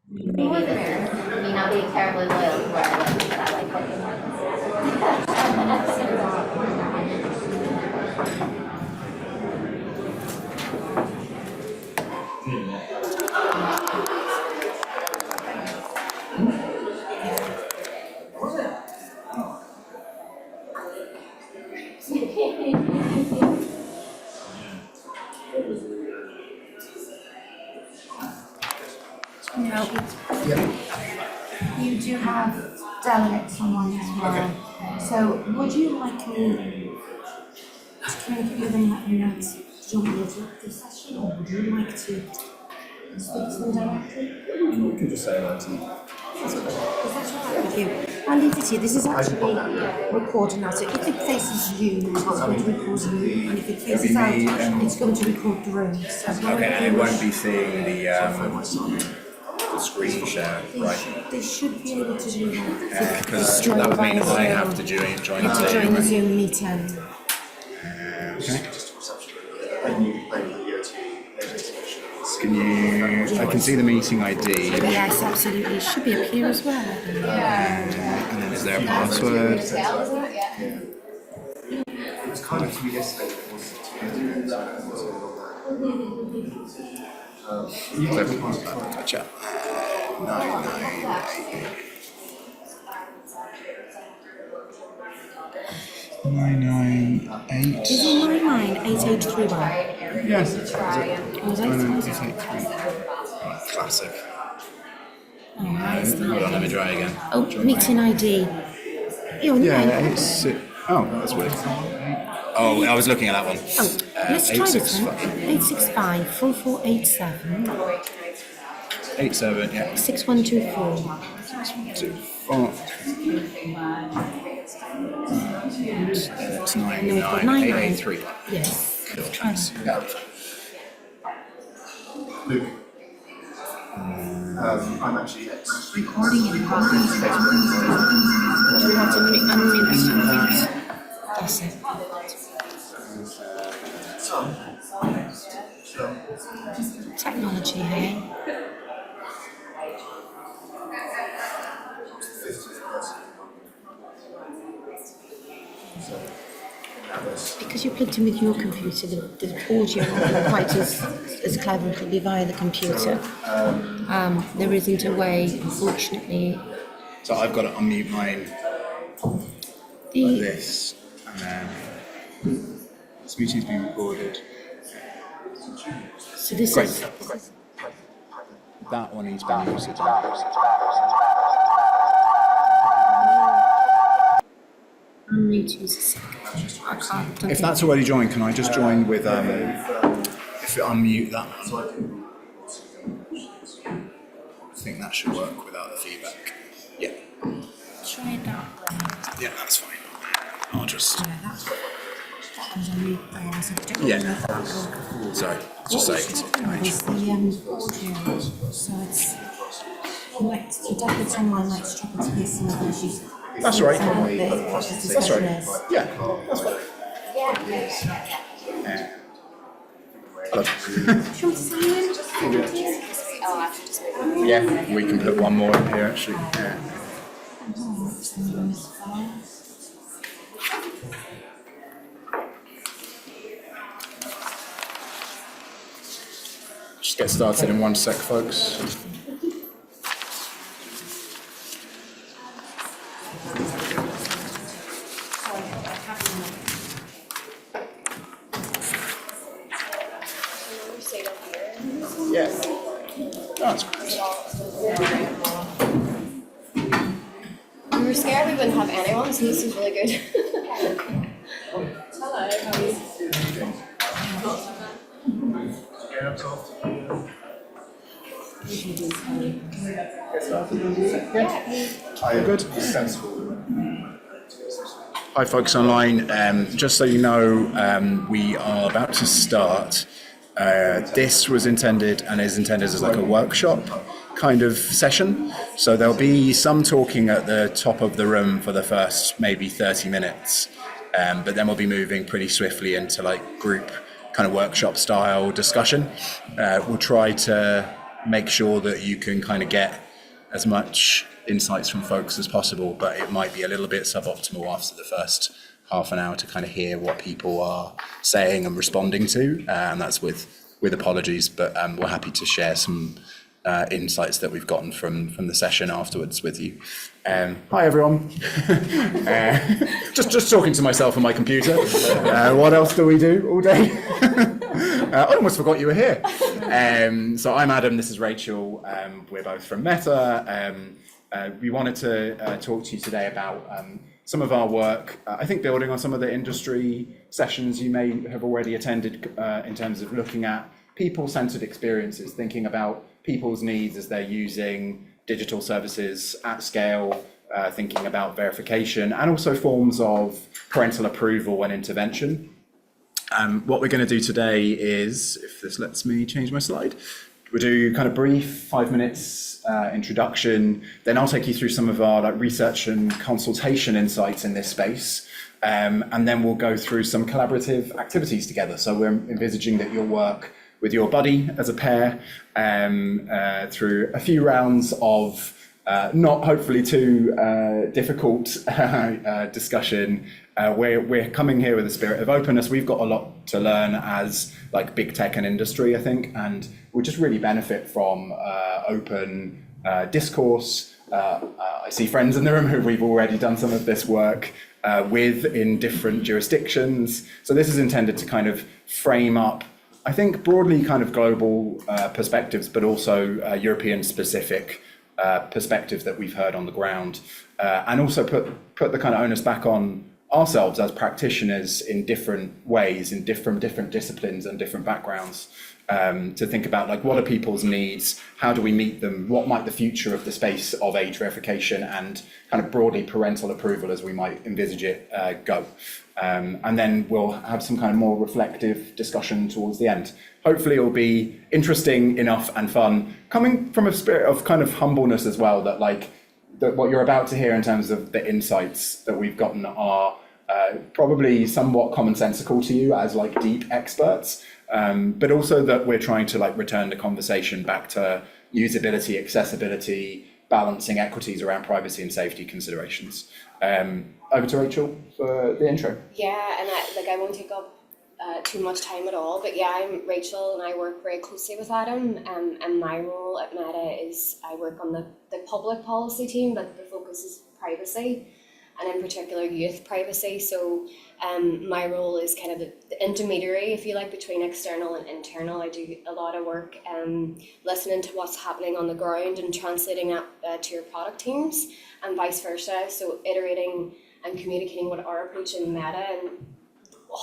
Me not being terribly loyal to where I live, but I like No, you do have delegates online as well. So would you like me to communicate with them that you're not joining the director session, or would you like to speak to them directly? You can just say that to me. Is that all right with you? I'll leave it to you. This is actually recording now, so if it faces you, it's going to record you, and if it faces out, it's going to record the room. So Okay, and it won't be seeing the screen share, right? They should be able to do that. Because that would mean I have to join the Zoom meeting. Okay. Can you? I can see the meeting ID. Yes, absolutely. It should be up here as well. And then is there a password? It was kind of to me yesterday, but it wasn't Gotcha. 998. Is it 99883? Yes. Was it? 99883. Classic. Hold on, let me try again. Oh, meeting ID. Yeah, it's. Oh, that's weird. Oh, I was looking at that one. Oh, let's try this one. 865 4487 87, yeah. 6124. 624. It's 99883. Yes. Try this. Luke. I'm actually Recording in progress. Do we have to unmute something? Yes, sir. Technology, hey? Because you're plugged in with your computer, the audio isn't quite as clever. It'll be via the computer. There isn't a way, unfortunately. So I've got to unmute mine like this, and then this meeting's being recorded. So this Great. is. That one needs to be muted. Unmute just a second. I can't. If that's already joined, can I just join with if it unmute that one? I think that should work without the feedback. Yeah. Try that. Yeah, that's fine. I'll just. Yeah, that comes on mute there. So I don't know Yeah. if that will. Sorry, just say. It's the audio, so it's like it's online, like struggling to hear some of the issues. That's right. That's That's right. Yeah, that's fine. Hello. Yeah, we can put one more in here actually. Yeah. Just get started in 1 sec, folks. Yeah. That's great. We were scared we wouldn't have anyone, so this is really good. Are you good? Hi folks online, just so you know, we are about to start. This was intended and is intended as like a workshop kind of session. So there'll be some talking at the top of the room for the first maybe 30 minutes, but then we'll be moving pretty swiftly into like group kind of workshop style discussion. We'll try to make sure that you can kind of get as much insights from folks as possible, but it might be a little bit suboptimal after the first half an hour to kind of hear what people are saying and responding to, and that's with apologies, but we're happy to share some insights that we've gotten from the session afterwards with you. Hi everyone. Just talking to myself on my computer. What else do we do all day? I almost forgot you were here. So I'm Adam, this is Rachel. We're both from Meta. We wanted to talk to you today about some of our work, I think building on some of the industry sessions you may have already attended in terms of looking at people-centered experiences, thinking about people's needs as they're using digital services at scale, thinking about verification and also forms of parental approval and intervention. What we're going to do today is, if this lets me change my slide, we'll do kind of brief 5 minutes introduction, then I'll take you through some of our research and consultation insights in this space, and then we'll go through some collaborative activities together. So we're envisaging that you'll work with your buddy as a pair through a few rounds of not hopefully too difficult discussion. We're coming here with a spirit of openness. We've got a lot to learn as like big tech and industry, I think, and we just really benefit from open discourse. I see friends in the room who we've already done some of this work with in different jurisdictions. So this is intended to kind of frame up, I think, broadly kind of global perspectives, but also European specific perspectives that we've heard on the ground, and also put the kind of onus back on ourselves as practitioners in different ways, in different disciplines and different backgrounds, to think about like what are people's needs, how do we meet them, what might the future of the space of age verification and kind of broadly parental approval as we might envisage it go. And then we'll have some kind of more reflective discussion towards the end. Hopefully it'll be interesting enough and fun, coming from a spirit of kind of humbleness as well, that like that what you're about to hear in terms of the insights that we've gotten are probably somewhat commonsensical to you as like deep experts, but also that we're trying to like return the conversation back to usability, accessibility, balancing equities around privacy and safety considerations. Over to Rachel for the intro. Yeah, and I won't take up too much time at all, but yeah, I'm Rachel and I work very closely with Adam, and my role at Meta is I work on the public policy team, but the focus is privacy, and in particular youth privacy. So my role is kind of the intermediary, if you like, between external and internal. I do a lot of work listening to what's happening on the ground and translating that to your product teams and vice versa. So iterating and communicating what our approach in Meta and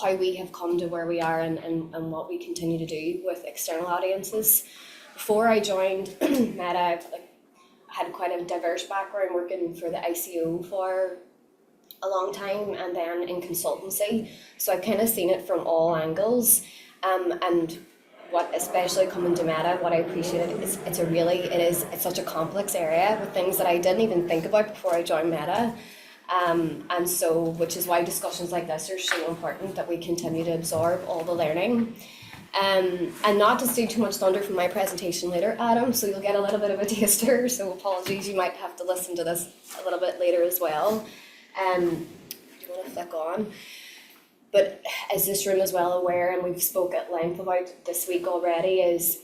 how we have come to where we are and what we continue to do with external audiences. Before I joined Meta, I've had quite a diverse background working for the ICO for a long time and then in consultancy. So I've kind of seen it from all angles. And what especially coming to Meta, what I appreciate is it's such a complex area with things that I didn't even think about before I joined Meta. And so, which is why discussions like this are so important, that we continue to absorb all the learning. And not to steal too much thunder from my presentation later, Adam, so you'll get a little bit of a taster, so apologies, you might have to listen to this a little bit later as well. Do you want to flick on? But as this room is well aware, and we've spoke at length about this week already, is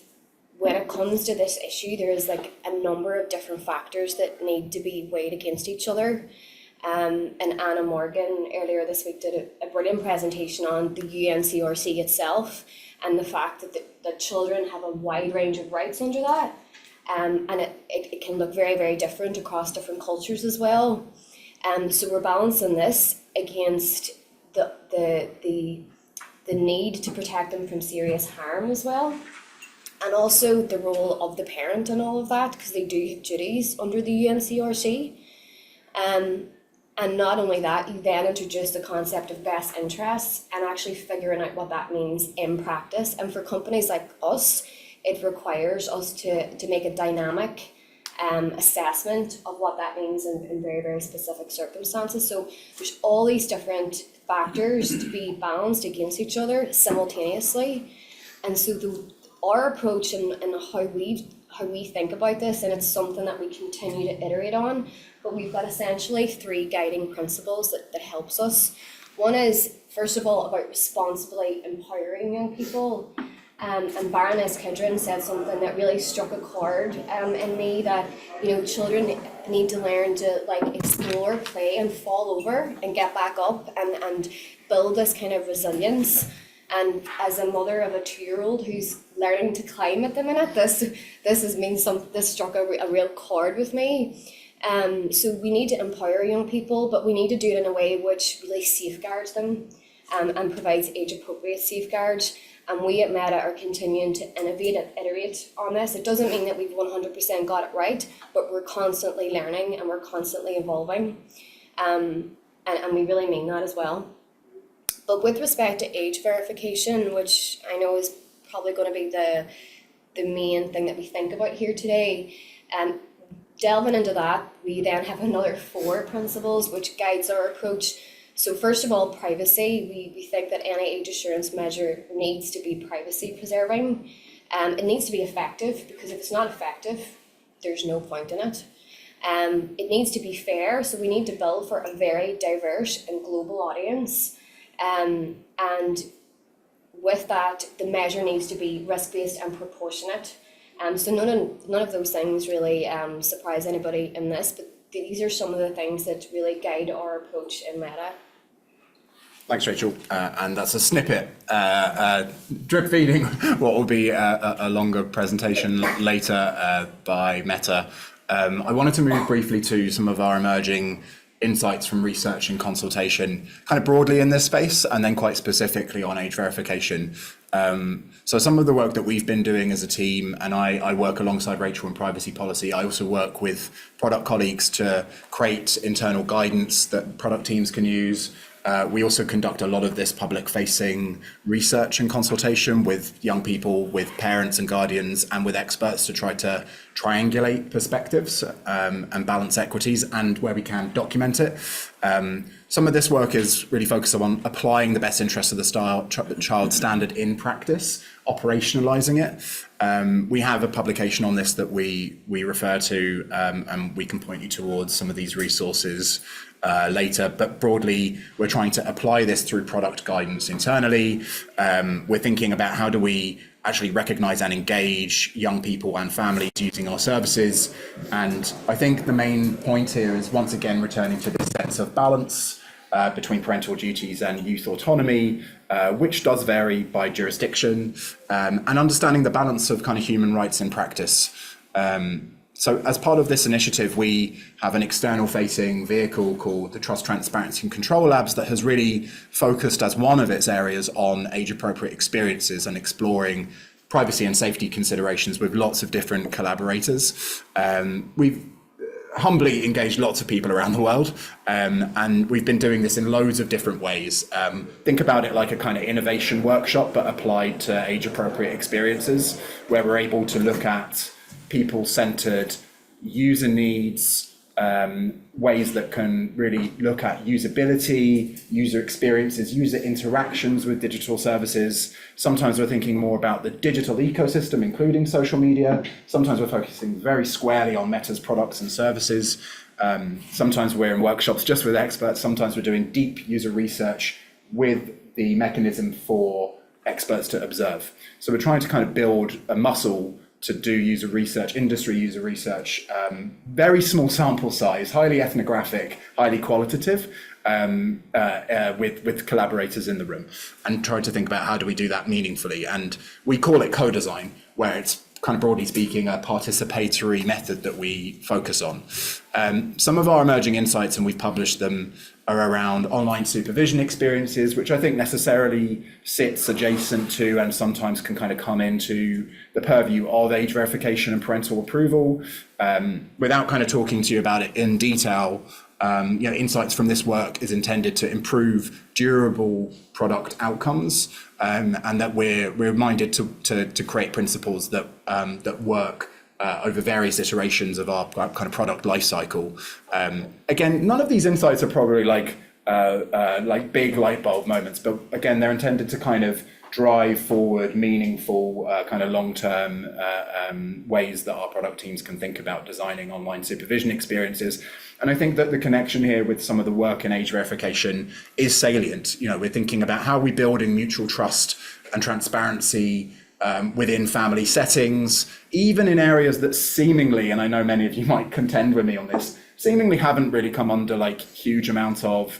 when it comes to this issue, there is like a number of different factors that need to be weighed against each other. And Anna Morgan earlier this week did a brilliant presentation on the UNCRC itself and the fact that children have a wide range of rights under that, and it can look very, very different across different cultures as well. So we're balancing this against the need to protect them from serious harm as well, and also the role of the parent and all of that, because they do have duties under the UNCRC. And not only that, you then introduce the concept of best interests and actually figuring out what that means in practice. And for companies like us, it requires us to make a dynamic assessment of what that means in very, very specific circumstances. So there's all these different factors to be balanced against each other simultaneously. And so our approach and how how we think about this, and it's something that we continue to iterate on. But we've got essentially 3 guiding principles that helps us. One is, first of all, about responsibly empowering young people. And Baroness Kidron said something that really struck a chord in me, that, you know, children need to learn to like explore, play and fall over and get back up and build this kind of resilience. And as a mother of a 2-year-old who's learning to climb at the minute, this struck a real chord with me. So we need to empower young people, but we need to do it in a way which really safeguards them and provides age-appropriate safeguards. And we at Meta are continuing to innovate and iterate on this. It doesn't mean that we've 100% got it right, but we're constantly learning and we're constantly evolving. And we really mean that as well. But with respect to age verification, which I know is probably going to be the main thing that we think about here today, delving into that, we then have another 4 principles which guides our approach. So first of all, privacy. We think that any age assurance measure needs to be privacy preserving. It needs to be effective, because if it's not effective, there's no point in it. It needs to be fair, so we need to build for a very diverse and global audience. And with that, the measure needs to be risk-based and proportionate. So none of those things really surprise anybody in this, but these are some of the things that really guide our approach in Meta. Thanks, Rachel. And that's a snippet, drip feeding what will be a longer presentation later by Meta. I wanted to move briefly to some of our emerging insights from research and consultation, kind of broadly in this space, and then quite specifically on age verification. So some of the work that we've been doing as a team, and I work alongside Rachel in privacy policy, I also work with product colleagues to create internal guidance that product teams can use. We also conduct a lot of this public-facing research and consultation with young people, with parents and guardians, and with experts to try to triangulate perspectives and balance equities, and where we can document it. Some of this work is really focused on applying the best interests of the child standard in practice, operationalizing it. We have a publication on this that we refer to, and we can point you towards some of these resources later, but broadly we're trying to apply this through product guidance internally. We're thinking about how do we actually recognize and engage young people and families using our services, and I think the main point here is once again returning to this sense of balance between parental duties and youth autonomy, which does vary by jurisdiction, and understanding the balance of kind of human rights in practice. So as part of this initiative, we have an external facing vehicle called the Trust, Transparency and Control Labs that has really focused as one of its areas on age appropriate experiences and exploring privacy and safety considerations with lots of different collaborators. We've humbly engaged lots of people around the world, and we've been doing this in loads of different ways. Think about it like a kind of innovation workshop, but applied to age appropriate experiences, where we're able to look at people-centered user needs, ways that can really look at usability, user experiences, user interactions with digital services. Sometimes we're thinking more about the digital ecosystem, including social media. Sometimes we're focusing very squarely on Meta's products and services. Sometimes we're in workshops just with experts. Sometimes we're doing deep user research with the mechanism for experts to observe. So we're trying to kind of build a muscle to do user research, industry user research, very small sample size, highly ethnographic, highly qualitative, with collaborators in the room, and try to think about how do we do that meaningfully. And we call it co-design, where it's kind of broadly speaking a participatory method that we focus on. Some of our emerging insights, and we've published them, are around online supervision experiences, which I think necessarily sits adjacent to and sometimes can kind of come into the purview of age verification and parental approval. Without kind of talking to you about it in detail, insights from this work is intended to improve durable product outcomes, and that we're minded to create principles that work over various iterations of our kind of product life cycle. Again, none of these insights are probably like big light bulb moments, but again, they're intended to kind of drive forward meaningful kind of long-term ways that our product teams can think about designing online supervision experiences. And I think that the connection here with some of the work in age verification is salient. We're thinking about how we're building mutual trust and transparency within family settings, even in areas that seemingly, and I know many of you might contend with me on this, seemingly haven't really come under like huge amount of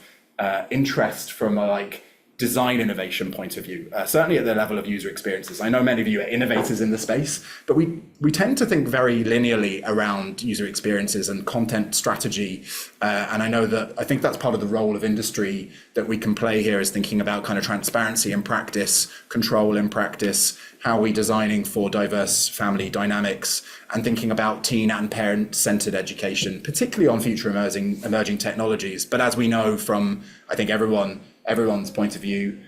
interest from a like design innovation point of view, certainly at the level of user experiences. I know many of you are innovators in the space, but we tend to think very linearly around user experiences and content strategy. And I think that's part of the role of industry that we can play here, is thinking about kind of transparency in practice, control in practice, how are we designing for diverse family dynamics, and thinking about teen and parent-centered education, particularly on future emerging technologies. But as we know from, I think, everyone's point of view,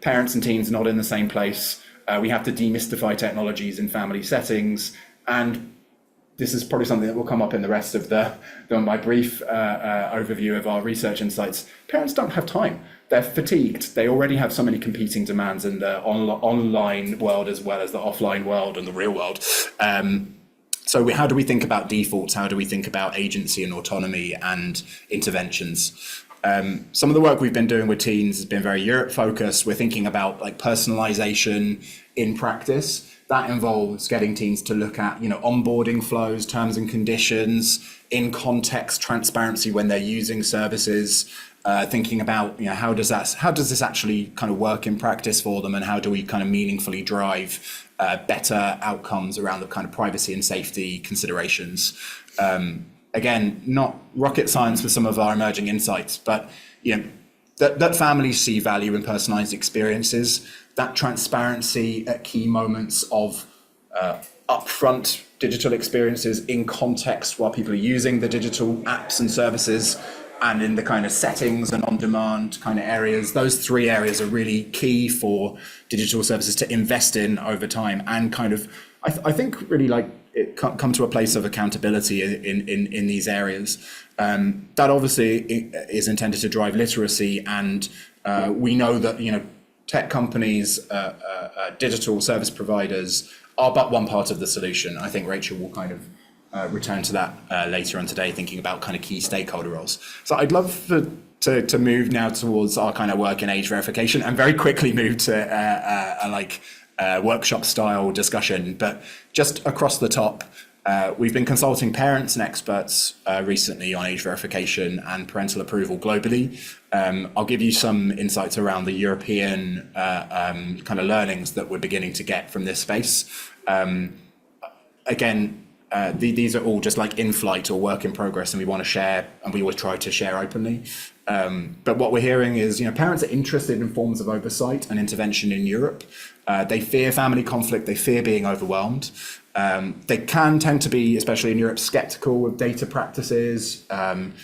parents and teens are not in the same place. We have to demystify technologies in family settings, and this is probably something that will come up in the rest of my brief overview of our research insights. Parents don't have time. They're fatigued. They already have so many competing demands in the online world as well as the offline world and the real world. So how do we think about defaults? How do we think about agency and autonomy and interventions? Some of the work we've been doing with teens has been very Europe focused. We're thinking about like personalization in practice. That involves getting teens to look at, onboarding flows, terms and conditions, in context transparency when they're using services, thinking about, how does this actually kind of work in practice for them, and how do we kind of meaningfully drive better outcomes around the kind of privacy and safety considerations. Again, not rocket science with some of our emerging insights, but that families see value in personalized experiences, that transparency at key moments of upfront digital experiences in context while people are using the digital apps and services, and in the kind of settings and on-demand kind of areas. Those three areas are really key for digital services to invest in over time, and kind of, I think, really like it come to a place of accountability in these areas. That obviously is intended to drive literacy, and we know that tech companies, digital service providers are but one part of the solution. I think Rachel will kind of return to that later on today, thinking about kind of key stakeholder roles. So I'd love to move now towards our kind of work in age verification, and very quickly move to workshop style discussion. But just across the top, we've been consulting parents and experts recently on age verification and parental approval globally. I'll give you some insights around the European kind of learnings that we're beginning to get from this space. These are all just like in flight or work in progress, and we want to share, and we always try to share openly. But what we're hearing is, parents are interested in forms of oversight and intervention in Europe. They fear family conflict. They fear being overwhelmed. They can tend to be, especially in Europe, skeptical of data practices,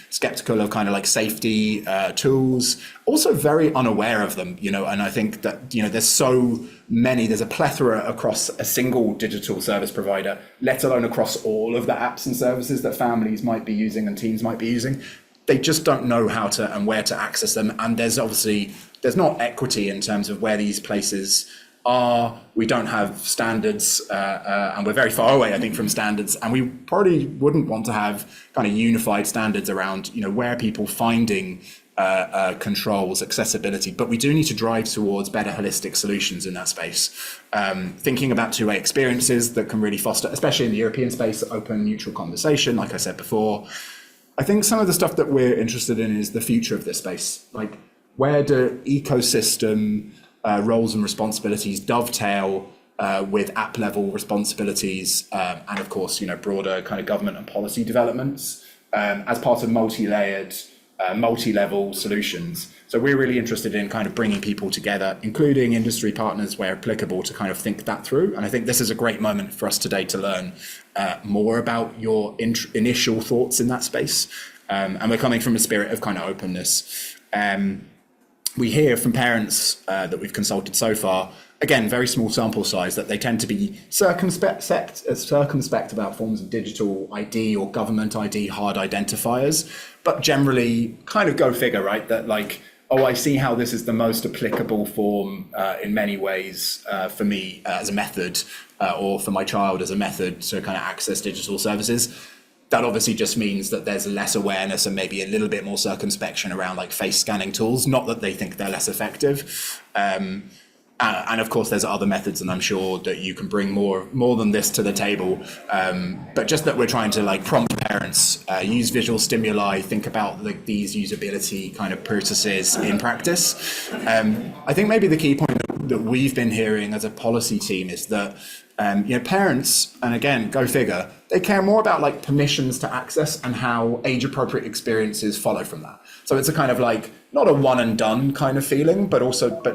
skeptical of kind of like safety tools, also very unaware of them, and I think that, there's a plethora across a single digital service provider, let alone across all of the apps and services that families might be using and teens might be using. They just don't know how to and where to access them. And there's not equity in terms of where these places are. We don't have standards, and we're very far away, I think, from standards. And we probably wouldn't want to have kind of unified standards around, where people finding controls, accessibility. But we do need to drive towards better holistic solutions in that space. Thinking about two-way experiences that can really foster, especially in the European space, open mutual conversation, like I said before. I think some of the stuff that we're interested in is the future of this space. Like, where do ecosystem roles and responsibilities dovetail with app level responsibilities, and of course, broader kind of government and policy developments as part of multi-layered, multi-level solutions. So we're really interested in kind of bringing people together, including industry partners where applicable, to kind of think that through. And I think this is a great moment for us today to learn more about your initial thoughts in that space. And we're coming from a spirit of kind of openness. We hear from parents that we've consulted so far, again, very small sample size, that they tend to be circumspect about forms of digital ID or government ID hard identifiers, but generally kind of go figure, right? That like oh, I see how this is the most applicable form in many ways for me as a method, or for my child as a method to kind of access digital services. That obviously just means that there's less awareness and maybe a little bit more circumspection around like face scanning tools, not that they think they're less effective. And of course, there's other methods, and I'm sure that you can bring more than this to the table. But just that we're trying to like prompt parents, use visual stimuli, think about like these usability kind of processes in practice. I think maybe the key point that we've been hearing as a policy team is that parents, and again, go figure, they care more about like permissions to access and how age-appropriate experiences follow from that. So it's a kind of like not a one and done kind of feeling, but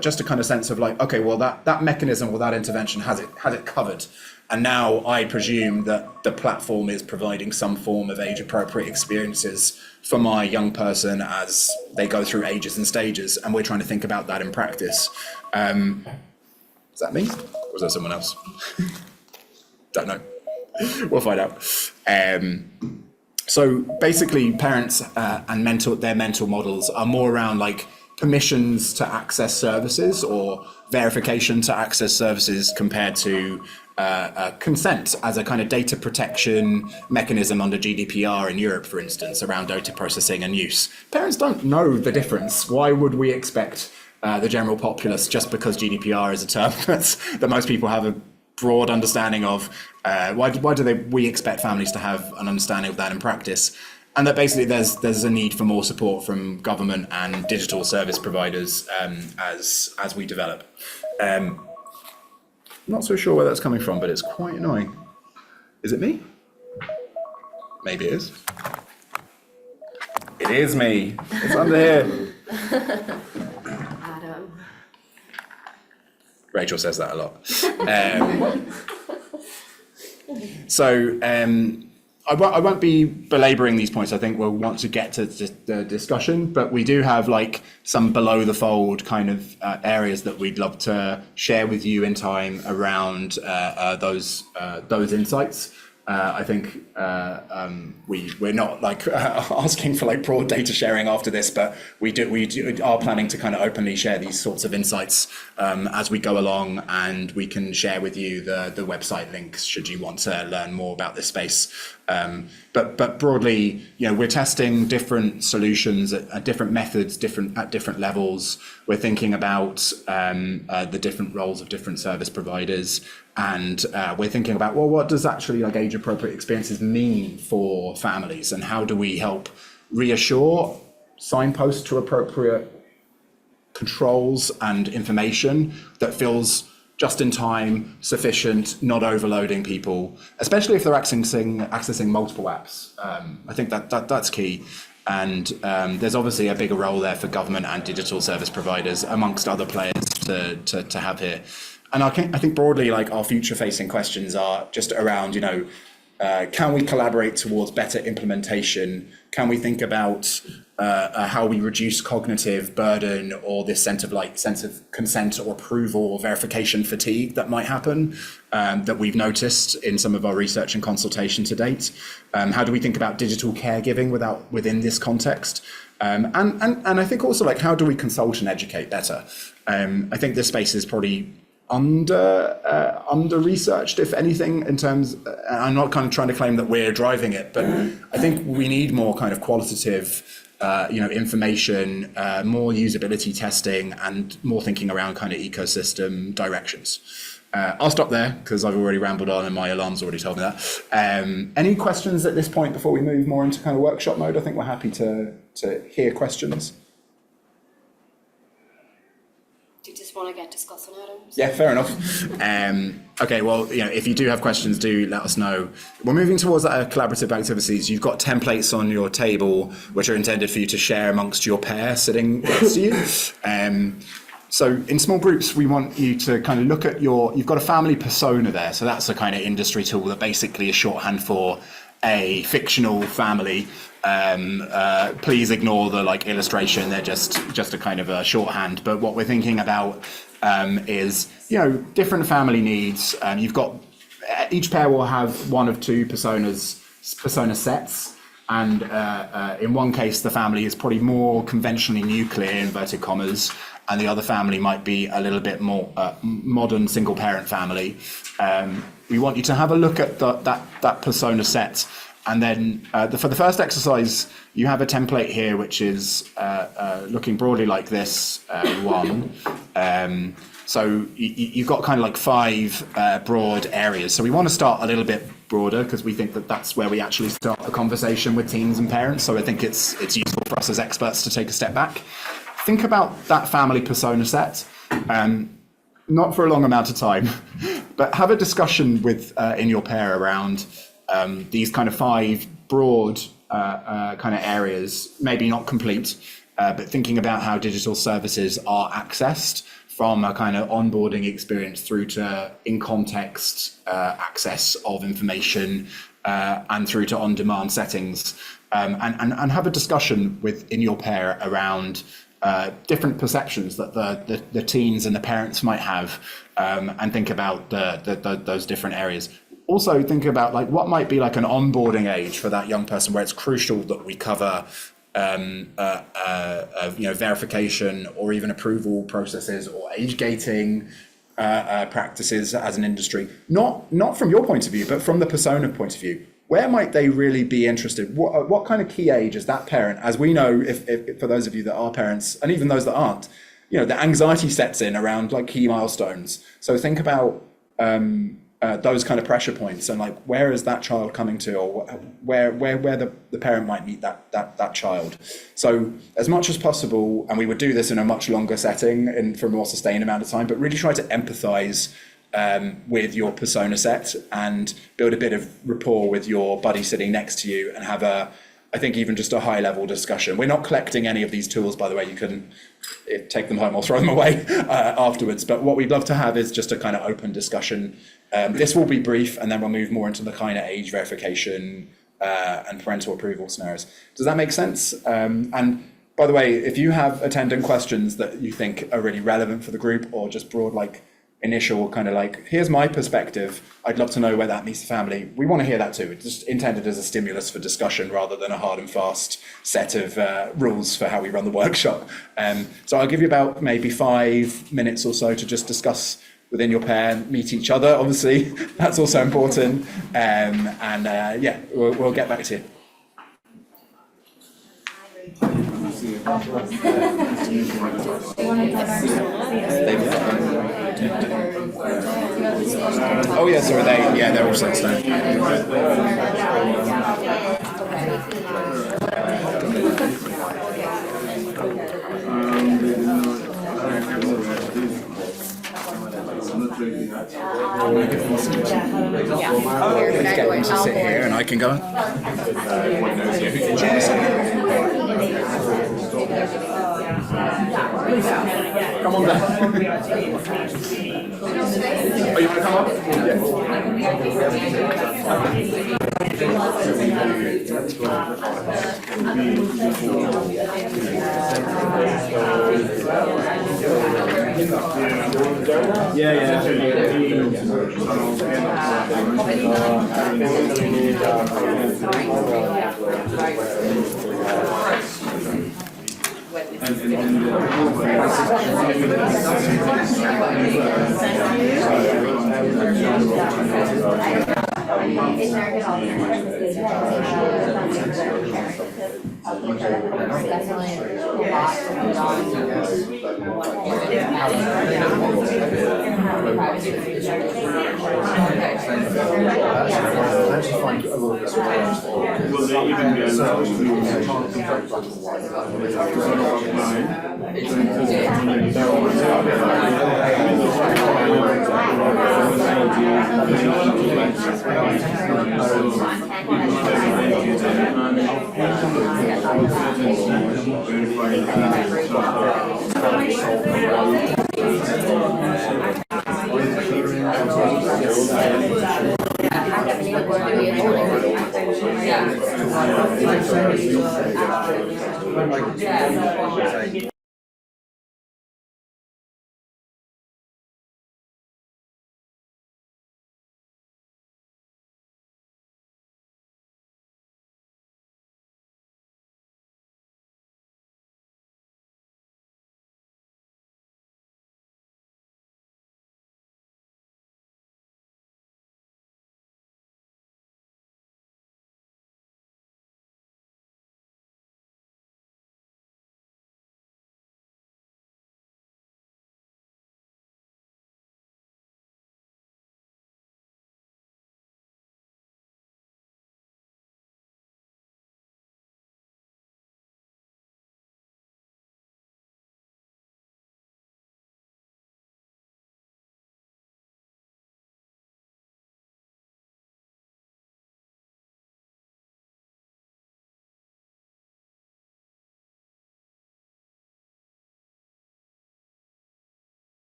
just a kind of sense of like, okay, well that mechanism or that intervention has it covered. And now I presume that the platform is providing some form of age-appropriate experiences for my young person as they go through ages and stages, and we're trying to think about that in practice. Is that me? Or is that someone else? Don't know. We'll find out. So basically, parents and their mental models are more around like permissions to access services or verification to access services compared to consent as a kind of data protection mechanism under GDPR in Europe, for instance, around data processing and use. Parents don't know the difference. Why would we expect the general populace, just because GDPR is a term that most people have a broad understanding of, why do we expect families to have an understanding of that in practice? And that basically there's a need for more support from government and digital service providers as we develop. Not so sure where that's coming from, but it's quite annoying. Is it me? Maybe it is. It is me. It's under here. Adam. Rachel says that a lot. So I won't be belaboring these points. I think we'll want to get to the discussion, but we do have like some below the fold kind of areas that we'd love to share with you in time around those insights. I think we're not like asking for like broad data sharing after this, but we are planning to kind of openly share these sorts of insights as we go along, and we can share with you the website links should you want to learn more about this space. But broadly, we're testing different solutions at different methods, at different levels. We're thinking about the different roles of different service providers, and we're thinking about, well, what does actually like age-appropriate experiences mean for families, and how do we help reassure, signpost to appropriate controls and information that feels just in time, sufficient, not overloading people, especially if they're accessing multiple apps. I think that's key. And there's obviously a bigger role there for government and digital service providers, amongst other players, to have here. And I think broadly, like our future-facing questions are just around, can we collaborate towards better implementation? Can we think about how we reduce cognitive burden or this sense of consent or approval or verification fatigue that might happen, that we've noticed in some of our research and consultation to date? How do we think about digital caregiving within this context? And I think also like, how do we consult and educate better? I think this space is probably under researched, if anything, in terms, I'm not kind of trying to claim that we're driving it, but I think we need more kind of qualitative information, more usability testing, and more thinking around kind of ecosystem directions. I'll stop there because I've already rambled on and my alarm's already told me that. Any questions at this point before we move more into kind of workshop mode? I think we're happy to hear questions. Do you just want to get discussing items? Yeah, fair enough. Okay, well, if you do have questions, do let us know. We're moving towards collaborative activities. You've got templates on your table, which are intended for you to share amongst your pair sitting next to you. So in small groups, we want you to kind of look at you've got a family persona there. So that's a kind of industry tool that basically is shorthand for a fictional family. Please ignore the illustration. They're just a kind of a shorthand. But what we're thinking about is, different family needs. You've got, each pair will have one of two persona sets. And in one case, the family is probably more conventionally nuclear, inverted commas, and the other family might be a little bit more modern single-parent family. We want you to have a look at that persona set. And then for the first exercise, you have a template here, which is looking broadly like this, one. So you've got kind of like 5 broad areas. So we want to start a little bit broader because we think that that's where we actually start the conversation with teens and parents. So I think it's useful for us as experts to take a step back. Think about that family persona set, not for a long amount of time, but have a discussion with in your pair around these kind of 5 broad kind of areas, maybe not complete, but thinking about how digital services are accessed from a kind of onboarding experience through to in context access of information and through to on-demand settings, and have a discussion in your pair around different perceptions that the teens and the parents might have, and think about those different areas. Also think about like what might be like an onboarding age for that young person where it's crucial that we cover verification or even approval processes or age gating practices as an industry. Not from your point of view, but from the persona point of view. Where might they really be interested? What kind of key age is that parent? As we know, if for those of you that are parents, and even those that aren't, the anxiety sets in around like key milestones. So think about those kind of pressure points and like where is that child coming to, or where the parent might meet that child. So as much as possible, and we would do this in a much longer setting and for a more sustained amount of time, but really try to empathize with your persona set and build a bit of rapport with your buddy sitting next to you and have I think even just a high level discussion. We're not collecting any of these tools, by the way. You can take them home or throw them away afterwards. But what we'd love to have is just a kind of open discussion. This will be brief, and then we'll move more into the kind of age verification and parental approval scenarios. Does that make sense? And by the way, if you have attendant questions that you think are really relevant for the group, or just broad like initial kind of like, here's my perspective, I'd love to know where that meets the family. We want to hear that too. It's just intended as a stimulus for discussion rather than a hard and fast set of rules for how we run the workshop. So I'll give you about maybe 5 minutes or so to just discuss within your pair, meet each other, obviously. That's also important. We'll get back to you. Oh yeah, so they're all set down. Let's get them to sit here and I can go. Come on down. Oh, you want to come up?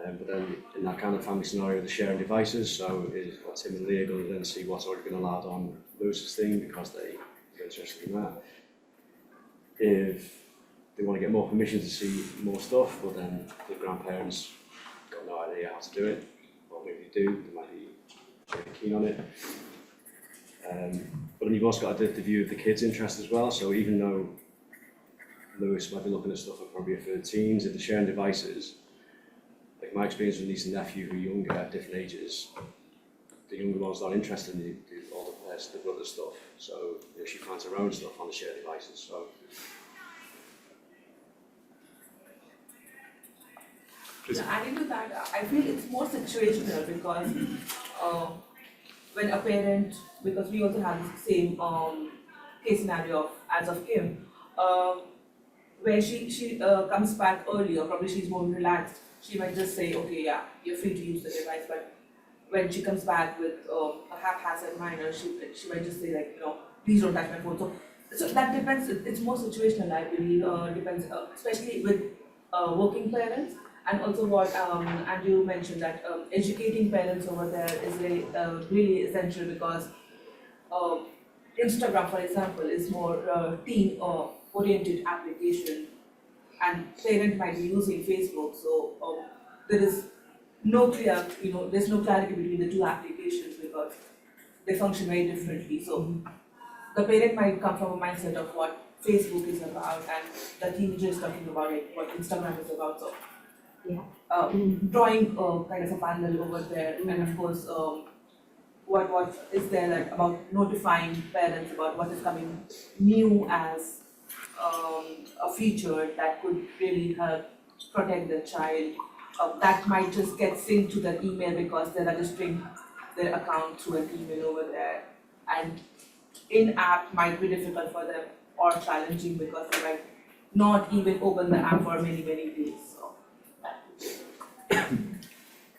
But then in that kind of family scenario, they're sharing devices, so is Tim and Leah going to then see what's already been allowed on Lewis's thing because they're interested in that? If they want to get more permission to see more stuff, but then the grandparents got no idea how to do it, or maybe they do, they might be very keen on it. But then you've also got the view of the kids' interest as well, so even though Lewis might be looking at stuff appropriate for the teens, if they're sharing devices, like my experience with niece and nephew who are younger at different ages, the younger one's not interested in the older person, the brother stuff, so she finds her own stuff on the shared devices. So Yeah, adding to that, I feel it's more situational because when a parent, because we also have the same case scenario as of Kim, where she comes back earlier, probably she's more relaxed. She might just say, okay, yeah, you're free to use the device, but when she comes back with a haphazard minor, she might just say like, please don't touch my phone. So that depends. It's more situational, I believe. Depends, especially with working parents. And also what Andrew mentioned, that educating parents over there is really essential because Instagram, for example, is more teen oriented application, and parent might be using Facebook, so there is no clear, there's no clarity between the two applications because they function very differently. So the parent might come from a mindset of what Facebook is about, and the teenager is talking about it, what Instagram is about. So drawing kind of a parallel over there, and of course, what is there like about notifying parents about what is coming new as a feature that could really help protect the child. That might just get synced to their email because they're registering their account through an email over there, and in-app might be difficult for them or challenging because they might not even open the app for many days.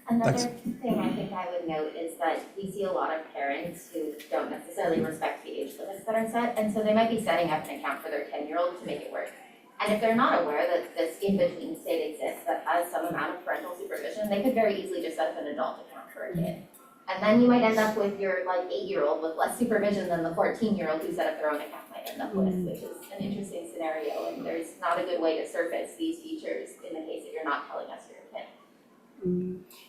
Another Thanks. thing I think I would note is that we see a lot of parents who don't necessarily respect the age limits that are set, and so they might be setting up an account for their 10-year-old to make it work. And if they're not aware that this in-between state exists that has some amount of parental supervision, they could very easily just set up an adult account for a kid. And then you might end up with your 8-year-old with less supervision than the 14-year-old who set up their own account might end up with, which is an interesting scenario, and there's not a good way to surface these features in the case that you're not telling us you're a kid.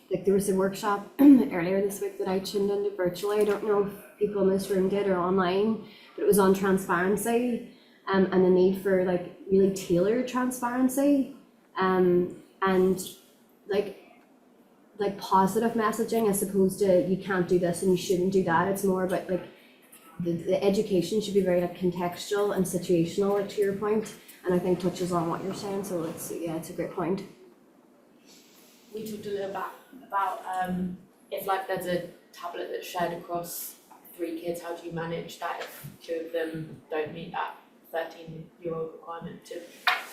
Like there was a workshop earlier this week that I tuned into virtually. I don't know if people in this room did or online, but it was on transparency and the need for really tailored transparency and like positive messaging as opposed to you can't do this and you shouldn't do that. It's more about the education should be very contextual and situational, to your point, and I think touches on what you're saying. So it's a great point. We talked a little bit about if there's a tablet that's shared across 3 kids, how do you manage that if 2 of them don't meet that 13-year-old requirement to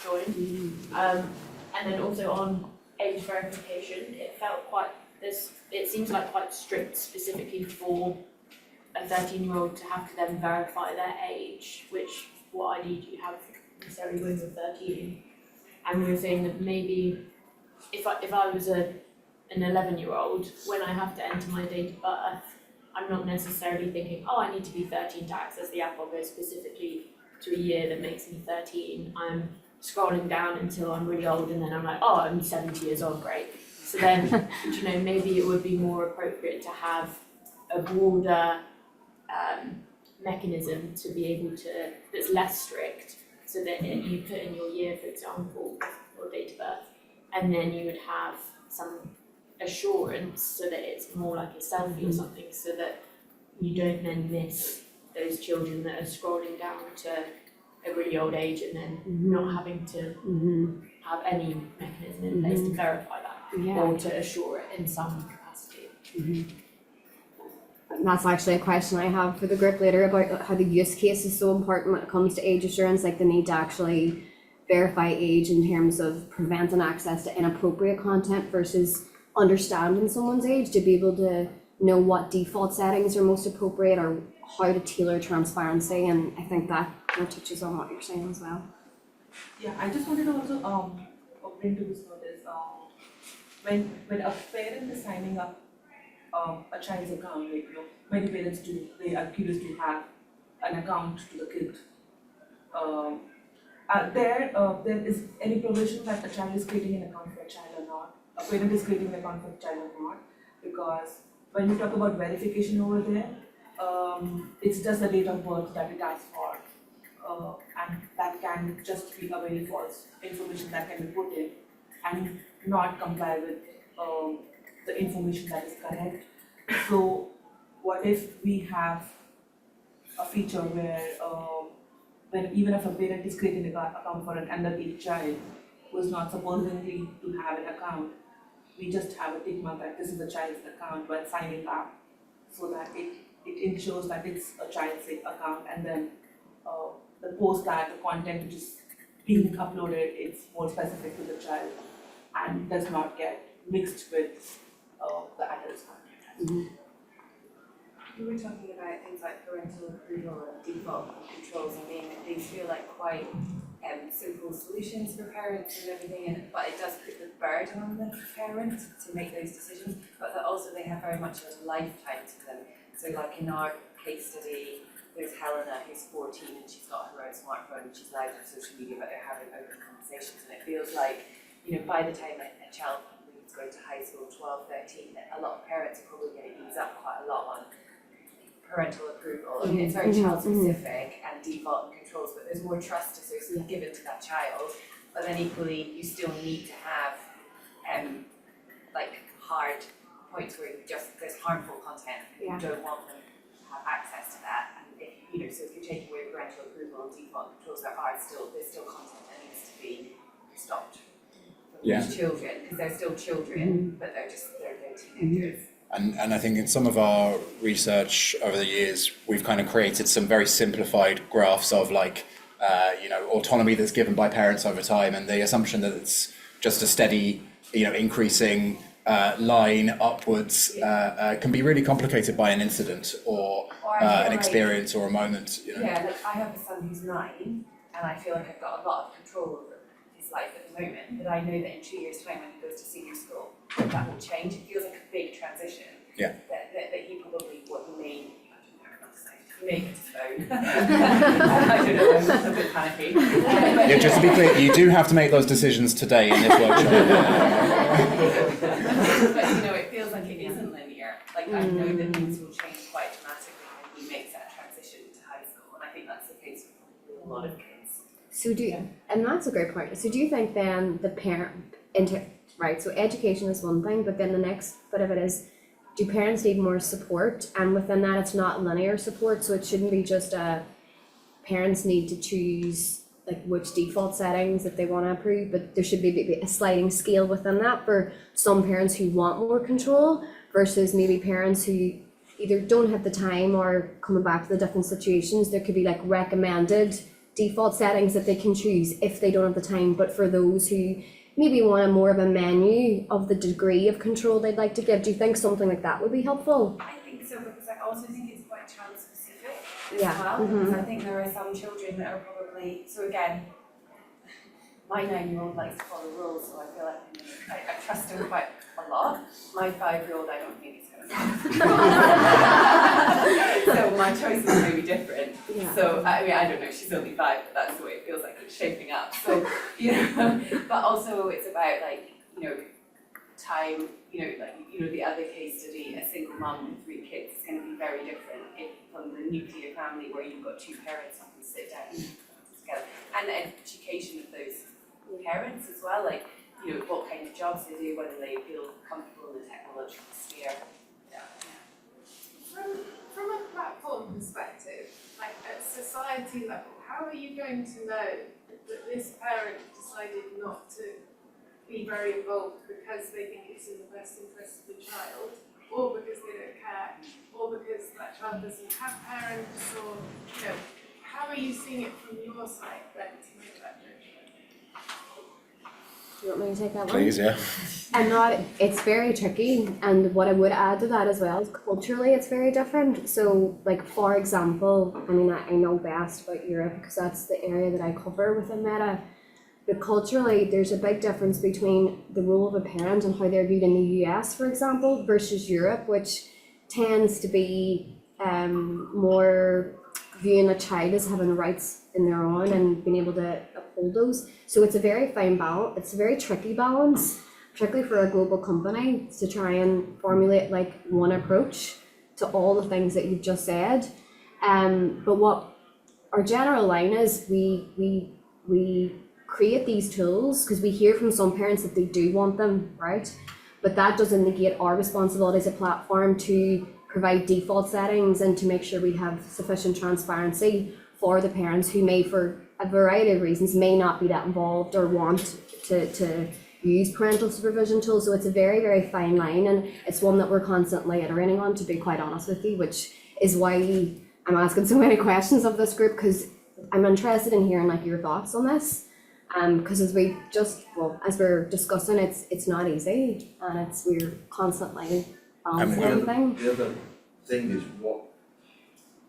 join? And then also on age verification, it felt it seems quite strict specifically for a 13-year-old to have to then verify their age, which what ID do you have necessarily when you're 13? And we were saying that maybe if I was an 11-year-old, when I have to enter my date of birth, I'm not necessarily thinking, I need to be 13 to access the app. I'll go specifically to a year that makes me 13. I'm scrolling down until I'm really old, and then I'm like, I'm 70 years old, great. So then, maybe it would be more appropriate to have a broader mechanism to be able to, that's less strict, so that you put in your year, for example, or date of birth, and then you would have some assurance so that it's more like a selfie or something, so that you don't then miss those children that are scrolling down to a really old age and then not having to have any mechanism in place to verify that or to assure it in some capacity. And that's actually a question I have for the group later about how the use case is so important when it comes to age assurance, the need to actually verify age in terms of preventing access to inappropriate content versus understanding someone's age, to be able to know what default settings are most appropriate or how to tailor transparency, and I think that touches on what you're saying as well. Yeah, I just wanted to also bring to this notice when a parent is signing up a child's account, like, many parents do, they are curious to have an account to the kid. There is any provision that a child is creating an account for a child or not, a parent is creating an account for a child or not, because when you talk about verification over there, it's just the date of birth that it asks for, and that can just be a very false information that can be put in and not comply with the information that is correct. So what if we have a feature where when even if a parent is creating an account for an underage child who is not supposedly to have an account, we just have a tick mark that this is the child's account when signing up, so that it ensures that it's a child's account, and then the post that the content which is being uploaded, it's more specific to the child and does not get mixed with the adult's content. You were talking about things like parental approval and default controls. I mean, these feel like quite simple solutions for parents and everything, but it does put the burden on the parent to make those decisions, but that also they have very much a lifetime to them. So like in our case study, there's Helena who's 14 and she's got her own smartphone and she's allowed on social media, but they're having open conversations, and it feels like, by the time a child is going to high school, 12, 13, a lot of parents are probably going to ease up quite a lot on parental approval. I mean, it's very child specific and default and controls, but there's more trust associated given to that child. But then equally, you still need to have like hard points where there's harmful content. Yeah. You don't want them to have access to that. And if, so if you're taking away parental approval and default controls, there's still content that needs to be stopped from these children, because they're still children, but they're teenagers. And I think in some of our research over the years, we've kind of created some very simplified graphs of autonomy that's given by parents over time, and the assumption that it's just a steady, increasing line upwards can be really complicated by an incident or an experience or a moment. Yeah, like I have a son who's 9, and I feel like I've got a lot of control over his life at the moment, but I know that in 2 years' time when he goes to senior school, that will change. It feels like a big transition. Yeah. That he probably may get his phone. I don't know, I'm a bit panicky. Yeah, just to be clear, you do have to make those decisions today in this workshop. But it feels like it isn't linear. Like I know that things will change quite dramatically when he makes that transition to high school, and I think that's the case for a lot of kids. So and that's a great point. So do you think then the right, so education is one thing, but then the next bit of it is, do parents need more support? And within that, it's not linear support, so it shouldn't be just parents need to choose like which default settings that they want to approve, but there should be a sliding scale within that for some parents who want more control versus maybe parents who either don't have the time or coming back to the different situations. There could be like recommended default settings that they can choose if they don't have the time, but for those who maybe want more of a menu of the degree of control they'd like to give, do you think something like that would be helpful? I think so, because I also think it's quite child specific as Yeah. well. Because I think there are some children that are probably, so again, my 9-year-old likes to follow rules, so I feel like I trust him quite a lot. My 5-year-old, I don't think he's going to. So my choices may be different. Yeah. So I mean, I don't know, she's only 5, but that's the way it feels like it's shaping up. So, but also it's about time, the other case study, a single mum with 3 kids is going to be very different from the nuclear family where you've got 2 parents who can sit down together. And the education of those parents as well, like, what kind of jobs they do, whether they feel comfortable in the technological sphere. From a platform perspective, like at society level, how are you going to know that this parent decided not to be very involved because they think it's in the best interest of the child, or because they don't care, or because that child doesn't have parents, or how are you seeing it from your side then to make that judgment? Do you want me to take that one? Please, yeah. And not, it's very tricky, and what I would add to that as well is culturally it's very different. So like for example, I mean I know best about Europe because that's the area that I cover within Meta. but culturally, there's a big difference between the role of a parent and how they're viewed in the US, for example, versus Europe, which tends to be more viewing a child as having rights in their own and being able to uphold those. So it's a very fine balance. It's a very tricky balance, particularly for a global company, to try and formulate like one approach to all the things that you've just said. But what our general line is, we create these tools because we hear from some parents that they do want them, right? But that doesn't negate our responsibility as a platform to provide default settings and to make sure we have sufficient transparency for the parents who may, for a variety of reasons, may not be that involved or want to use parental supervision tools. So it's a very, very fine line, and it's one that we're constantly iterating on, to be quite honest with you, which is why I'm asking so many questions of this group, because I'm interested in hearing like your thoughts on this. Because as we're discussing, it's not easy, and we're constantly balancing everything. The other thing is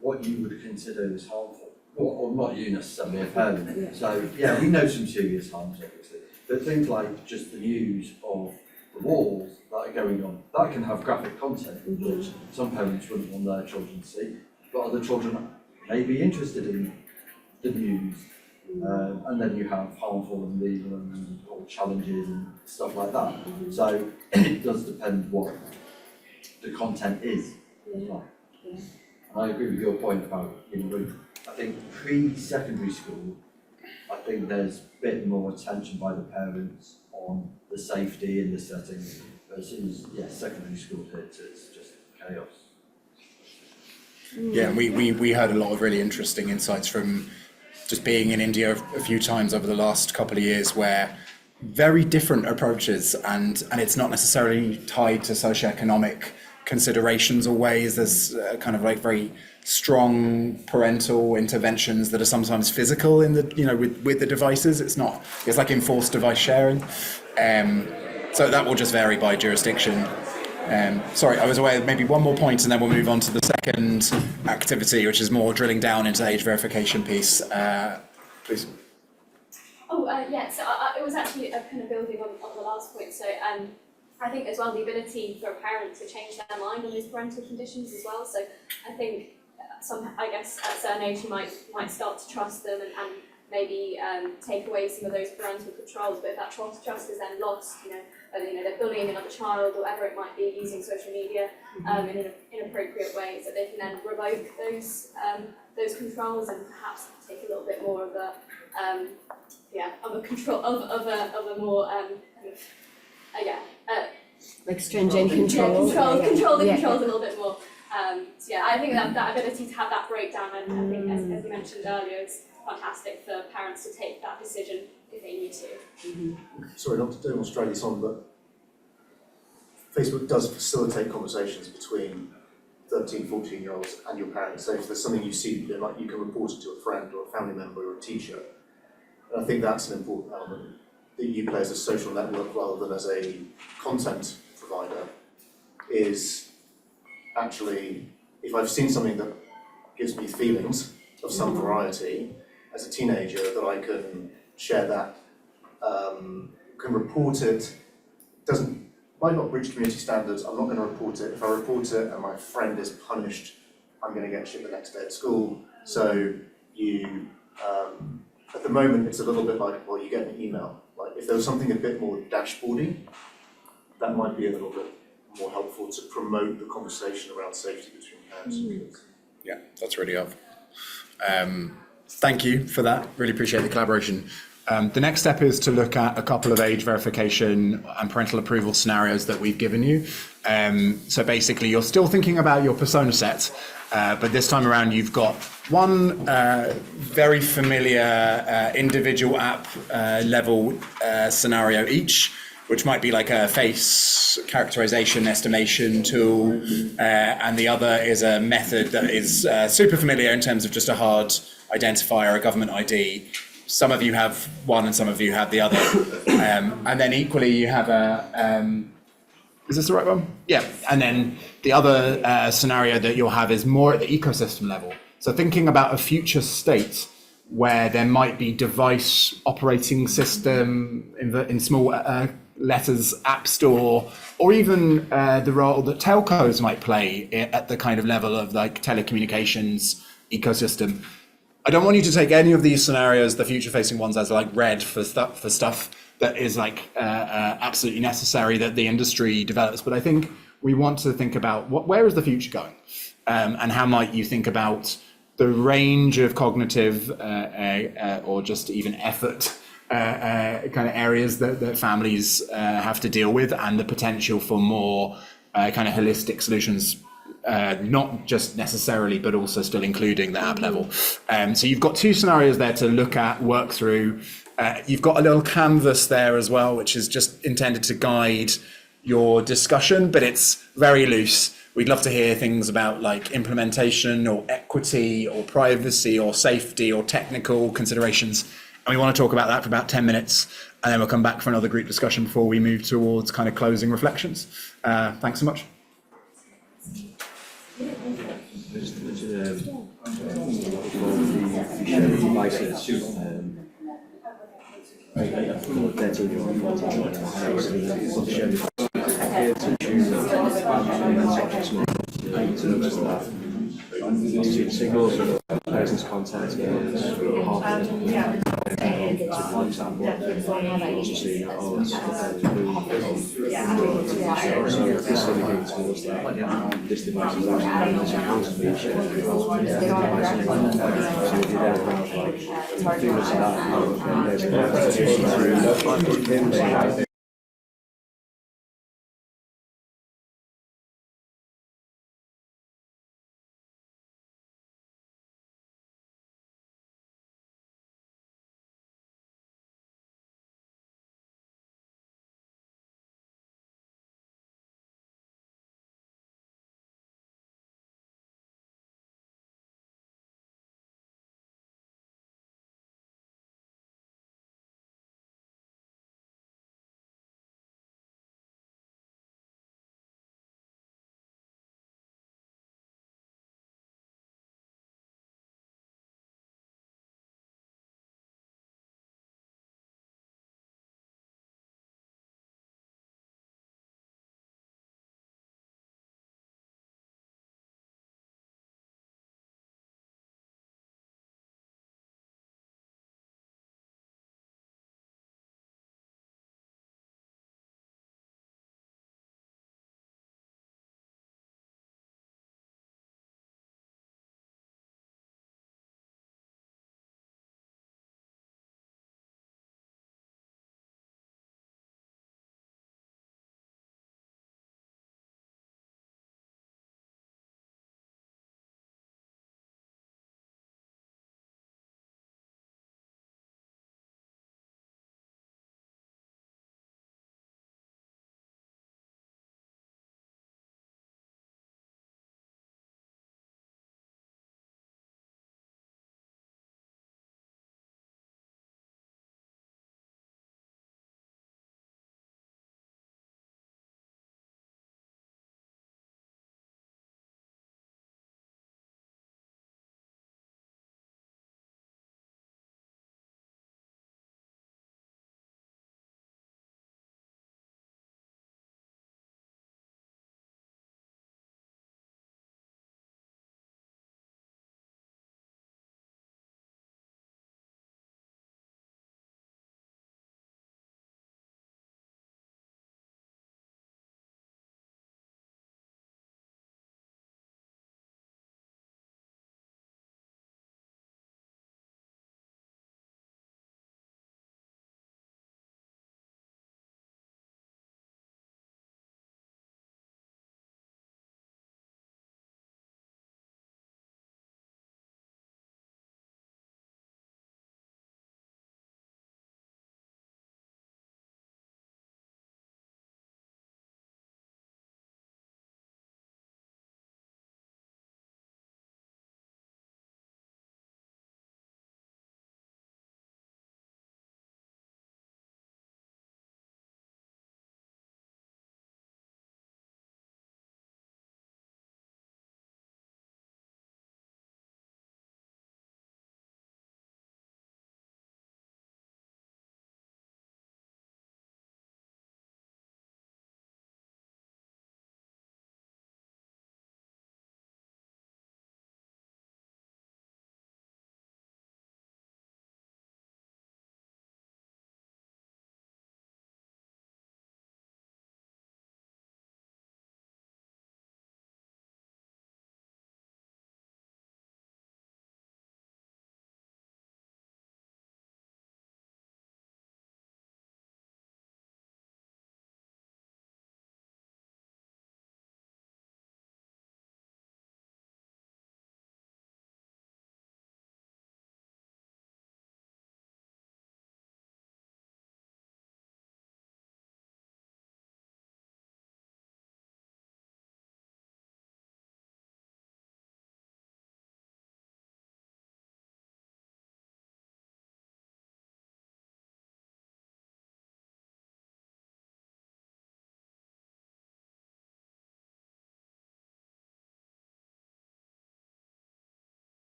what you would consider as harmful, or not you necessarily, a parent. Yeah. So yeah, we know some serious harms obviously, but things like just the use of the walls that are going on, that can have graphic content, which some parents wouldn't want their children to see, but other children may be interested in the news. And then you have harmful and legal and all challenges and stuff like that. So it does depend what the content is. As well. Yeah. And I agree with your point about, I think pre-secondary school, I think there's a bit more attention by the parents on the safety in the setting. But as soon as secondary school hits, it's just chaos. Yeah, and we heard a lot of really interesting insights from just being in India a few times over the last couple of years, where very different approaches, and it's not necessarily tied to socioeconomic considerations or ways. There's kind of like very strong parental interventions that are sometimes physical in the, with the devices. It's like enforced device sharing. So that will just vary by jurisdiction. Sorry, I was aware, maybe one more point and then we'll move on to the second activity, which is more drilling down into the age verification piece. Please. So it was actually a kind of building on the last point. So I think as well the ability for a parent to change their mind on these parental conditions as well. So I think at a certain age you might start to trust them and maybe take away some of those parental controls. But if that trust is then lost, whether they're bullying another child or whatever it might be, using social media in inappropriate ways, that they can then revoke those controls and perhaps take a little bit more of a control of a more like stringent control. Control the controls a little bit more. I think that ability to have that breakdown, and I think as we mentioned earlier, is fantastic for parents to take that decision if they need to. Sorry, not to demonstrate this on, but Facebook does facilitate conversations between 13, 14-year-olds and your parents. So if there's something you see, like you can report it to a friend or a family member or a teacher. And I think that's an important element that you play as a social network rather than as a content provider, is actually, if I've seen something that gives me feelings of some variety as a teenager, that I can share that, can report it, might not breach community standards, I'm not going to report it. If I report it and my friend is punished, I'm going to get shit the next day at school. So at the moment it's a little bit like, well, you get an email. Like if there was something a bit more dashboardy, that might be a little bit more helpful to promote the conversation around safety between parents and kids. Yeah, that's really helpful. Thank you for that. Really appreciate the collaboration. The next step is to look at a couple of age verification and parental approval scenarios that we've given you. So basically, you're still thinking about your persona set, but this time around you've got one very familiar individual app level scenario each, which might be like a face characterization estimation tool, and the other is a method that is super familiar in terms of just a hard identifier, a government ID. Some of you have one and some of you have the other. And then equally you have is this the right one? Yeah, and then the other scenario that you'll have is more at the ecosystem level. So thinking about a future state where there might be device operating system in small letters app store, or even the role that telcos might play at the kind of level of like telecommunications ecosystem. I don't want you to take any of these scenarios, the future-facing ones, as like red for stuff that is like absolutely necessary that the industry develops. But I think we want to think about where is the future going, and how might you think about the range of cognitive or just even effort kind of areas that families have to deal with, and the potential for more kind of holistic solutions, not just necessarily, but also still including the app level. So you've got two scenarios there to look at, work through. You've got a little canvas there as well, which is just intended to guide your discussion, but it's very loose. We'd love to hear things about like implementation or equity or privacy or safety or technical considerations. And we want to talk about that for about 10 minutes, and then we'll come back for another group discussion before we move towards kind of closing reflections. Thanks so much. Signals of person's contact is for example, also seeing that all this indicates towards that this device is actually supposed to be shared with all these devices. So if you then have like things like that, there's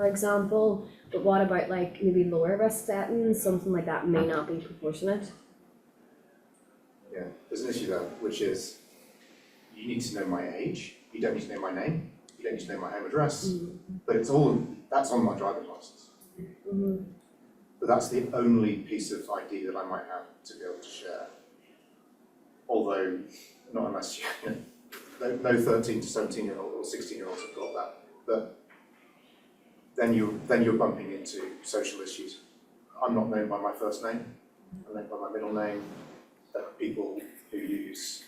for example. But what about like maybe lower risk settings, something like that may not be proportionate? Yeah, there's an issue there, which is you need to know my age, you don't need to know my name, you don't need to know my home address, but that's on my driving license. Mm-hmm. But that's the only piece of ID that I might have to be able to share. Although, not unless no 13 to 17-year-old or 16-year-olds have got that. But then you're bumping into social issues. I'm not known by my first name, I'm known by my middle name. There are people who use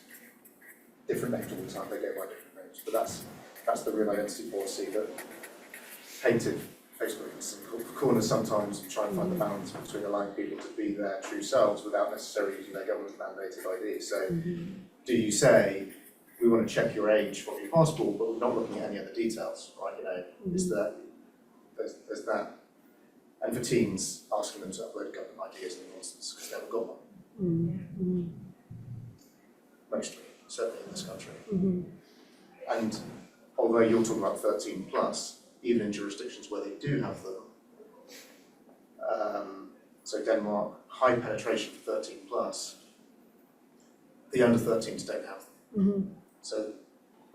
different names all the time, they go by different names. But that's the real identity policy that painted Facebook in some corners sometimes and try and find the balance between allowing people to be their true selves without necessarily using their government mandated ID. So do you say, we want to check your age from your passport, but we're not looking at any other details, right? Is that, there's that. And for teens, asking them to upload a government ID is nonsense, because they haven't got one. Mostly, certainly in this country. And although you're talking about 13 plus, even in jurisdictions where they do have them, so Denmark, high penetration for 13 plus, the under 13s don't have them. So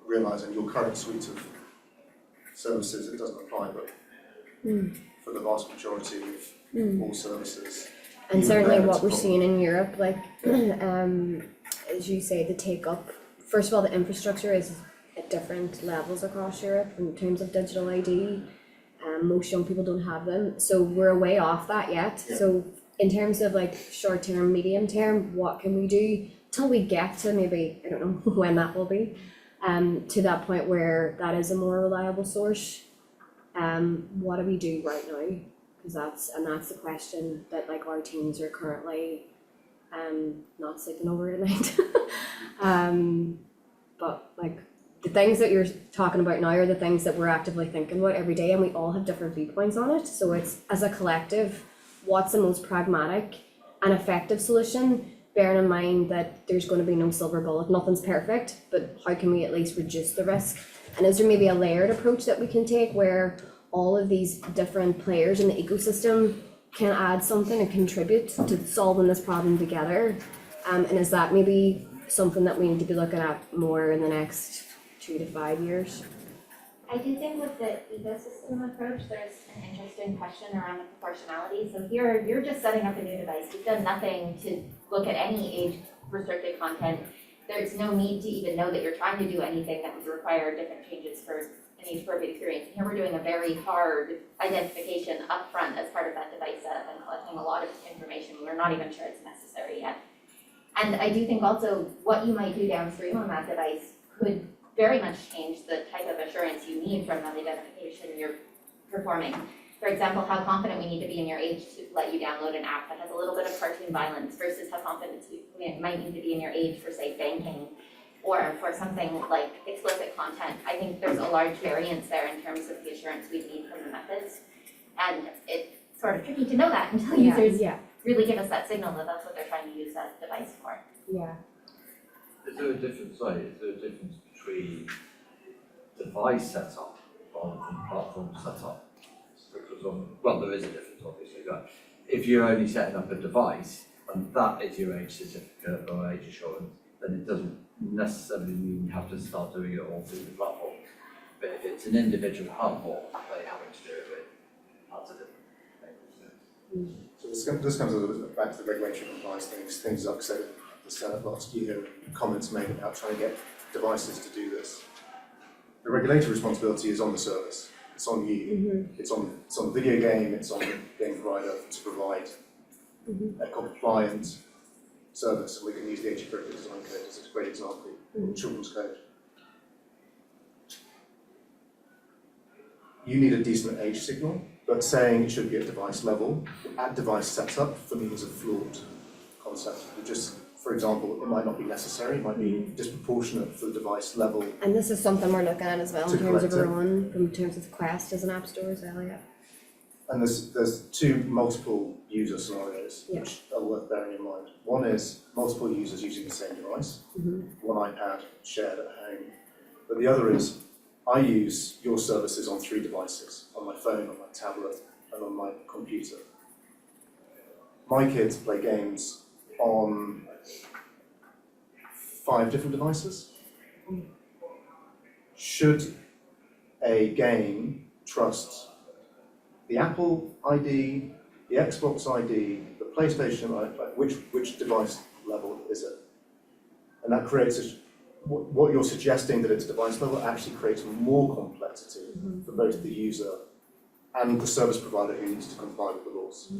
realising your current suite of services, it doesn't apply, but for the vast majority of all services. And even certainly there, what it's we're a seeing in Europe, like, as you say, the take up, first of all, the infrastructure is at different levels across Europe in terms of digital ID. Most young people don't have them, so we're way off that yet. Yeah. So in terms of like short term, medium term, what can we do till we get to maybe, I don't know when that will be, to that point where that is a more reliable source? What do we do right now? Because that's the question that like our teams are currently not sleeping over at night. But like the things that you're talking about now are the things that we're actively thinking about every day, and we all have different viewpoints on it. So it's, as a collective, what's the most pragmatic and effective solution, bearing in mind that there's going to be no silver bullet, nothing's perfect, but how can we at least reduce the risk? And is there maybe a layered approach that we can take where all of these different players in the ecosystem can add something and contribute to solving this problem together? And is that maybe something that we need to be looking at more in the next 2 to 5 years? I do think with the ecosystem approach, there's an interesting question around the proportionality. So here, you're just setting up a new device. You've done nothing to look at any age-restricted content. There's no need to even know that you're trying to do anything that would require different changes for an age-appropriate experience. And here we're doing a very hard identification upfront as part of that device setup and collecting a lot of information. We're not even sure it's necessary yet. And I do think also what you might do downstream on that device could very much change the type of assurance you need from that identification you're performing. For example, how confident we need to be in your age to let you download an app that has a little bit of cartoon violence versus how confident we might need to be in your age for, say, banking or for something like explicit content. I think there's a large variance there in terms of the assurance we need from the methods. And it's sort of tricky to know that until users really give us that signal that that's what they're trying to use that device for. Yeah. Is there a difference between device setup rather than platform setup? Because there is a difference obviously, but if you're only setting up a device and that is your age certificate or age assurance, then it doesn't necessarily mean you have to start doing it all through the platform. But if it's an individual platform that you're having to do it with, that's a different thing. So this comes a little bit back to the regulatory compliance things like I said at the Senate last year, comments made about trying to get devices to do this. The regulatory responsibility is on the service, it's on you, it's on the video game, it's on the game provider to provide a compliant service, and we can use the age-appropriate design code as a great example, or children's code. You need a decent age signal, but saying it should be at device level, at device setup, for me is a flawed concept. It just, for example, it might not be necessary, it might be disproportionate for the device level. And this is something we're looking at as well in terms of collect our it. own, in terms of Quest as an app store as well, yeah. And there's two multiple user scenarios which are worth bearing in mind. One is multiple users using the same device, one iPad shared at home. But the other is I use your services on 3 devices, on my phone, on my tablet, and on my computer. My kids play games on 5 different devices. Should a game trust the Apple ID, the Xbox ID, the PlayStation ID, which device level is it? And that creates what you're suggesting that it's device level actually creates more complexity for both the user and the service provider who needs to comply with the laws.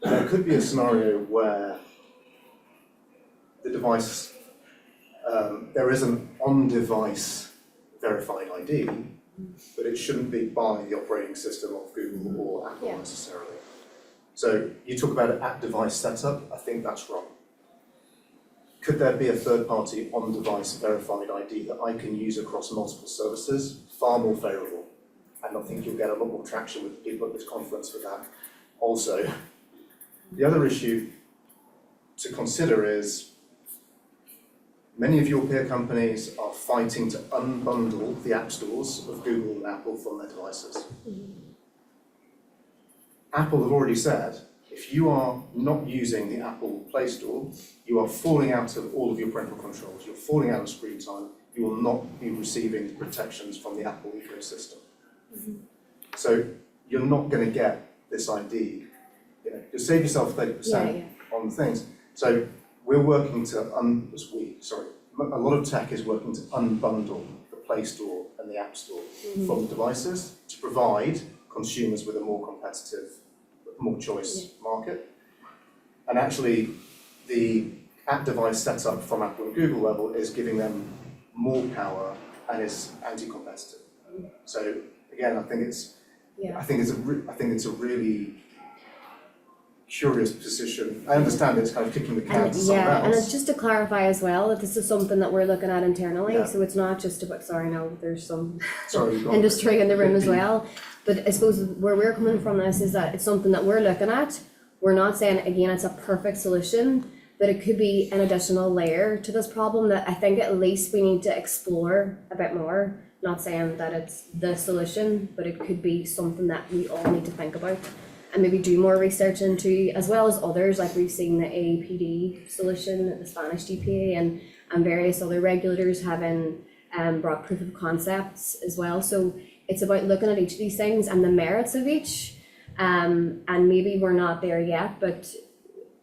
There could be a scenario where the device, there is an on-device verified ID, but it shouldn't be by the operating system of Google or Apple necessarily. So you talk about an at-device setup, I think that's wrong. Could there be a third-party on-device verified ID that I can use across multiple services? Far more favourable. And I think you'll get a lot more traction with people at this conference with that. Also, the other issue to consider is many of your peer companies are fighting to unbundle the app stores of Google and Apple from their devices. Apple have already said, if you are not using the Apple Play Store, you are falling out of all of your parental controls, you're falling out of screen time, you will not be receiving the protections from the Apple ecosystem. So you're not going to get this ID, you'll save yourself 30% on things. So we're working to, a lot of tech is working to unbundle the Play Store and the App Store from the devices to provide consumers with a more competitive, more choice market. And actually, the app device setup from Apple and Google level is giving them more power and is anti-competitive. So again, I think it's a really curious position. I understand it's kind of kicking the can to someone else. And it's just to clarify as well that this is something that we're looking at internally, so it's not just about, there's some industry in the room as well. But I suppose where we're coming from this is that it's something that we're looking at. We're not saying, again, it's a perfect solution, but it could be an additional layer to this problem that I think at least we need to explore a bit more. Not saying that it's the solution, but it could be something that we all need to think about and maybe do more research into, as well as others, like we've seen the APD solution, the Spanish DPA, and various other regulators having brought proof of concepts as well. So it's about looking at each of these things and the merits of each, and maybe we're not there yet, but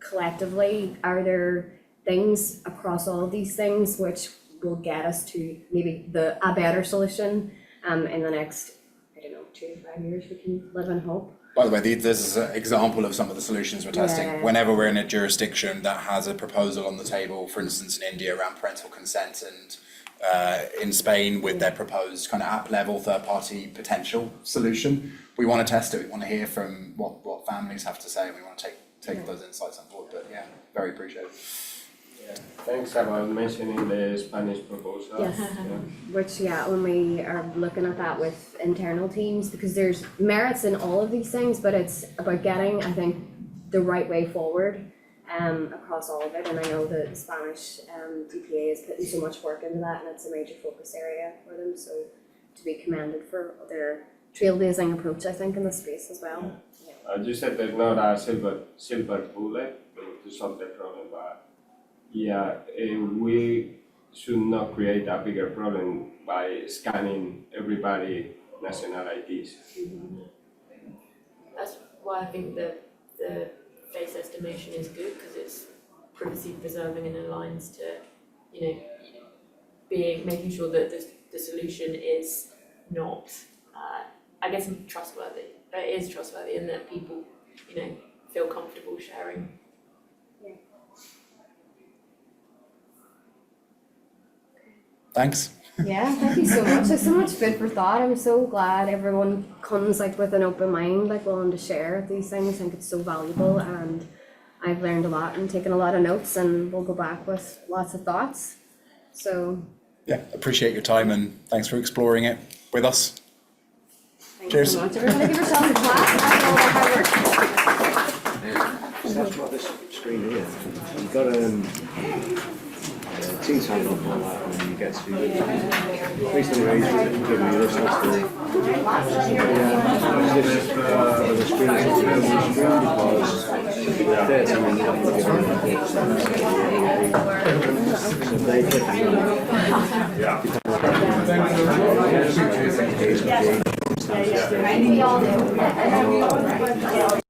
collectively, are there things across all of these things which will get us to maybe a better solution in the next, 2 to 5 years? We can live in hope. By the way, this is an example of some of the solutions we're testing. Whenever we're in a jurisdiction that has a proposal on the table, for instance in India around parental consent, and in Spain with their proposed kind of app level third-party potential solution, we want to test it. We want to hear from what families have to say, and we want to take those insights on board. But yeah, very appreciated. Yeah, thanks about mentioning the Spanish proposal. Yes, which when we are looking at that with internal teams, because there's merits in all of these things, but it's about getting, I think, the right way forward across all of it. And I know that the Spanish DPA is putting so much work into that, and it's a major focus area for them. So to be commended for their trailblazing approach, I think, in this space as well. You said there's not a silver bullet to solve the problem, but we should not create a bigger problem by scanning everybody national IDs. That's why I think the face estimation is good, because it's privacy preserving and aligns to, making sure that the solution is not, trustworthy. That it is trustworthy, and that people, feel comfortable sharing. Thanks. Yeah, thank you so much. There's so much food for thought. I'm so glad everyone comes with an open mind, willing to share these things. I think it's so valuable, and I've learned a lot and taken a lot of notes, and we'll go back with lots of thoughts. So yeah, appreciate your time, and thanks for exploring it with us. Thanks so much. Everybody give yourselves a clap after all that hard work. That's what this screen here. You've got seem to hang up on that when you get to based on your age, give me this list of the screen because 30 minutes.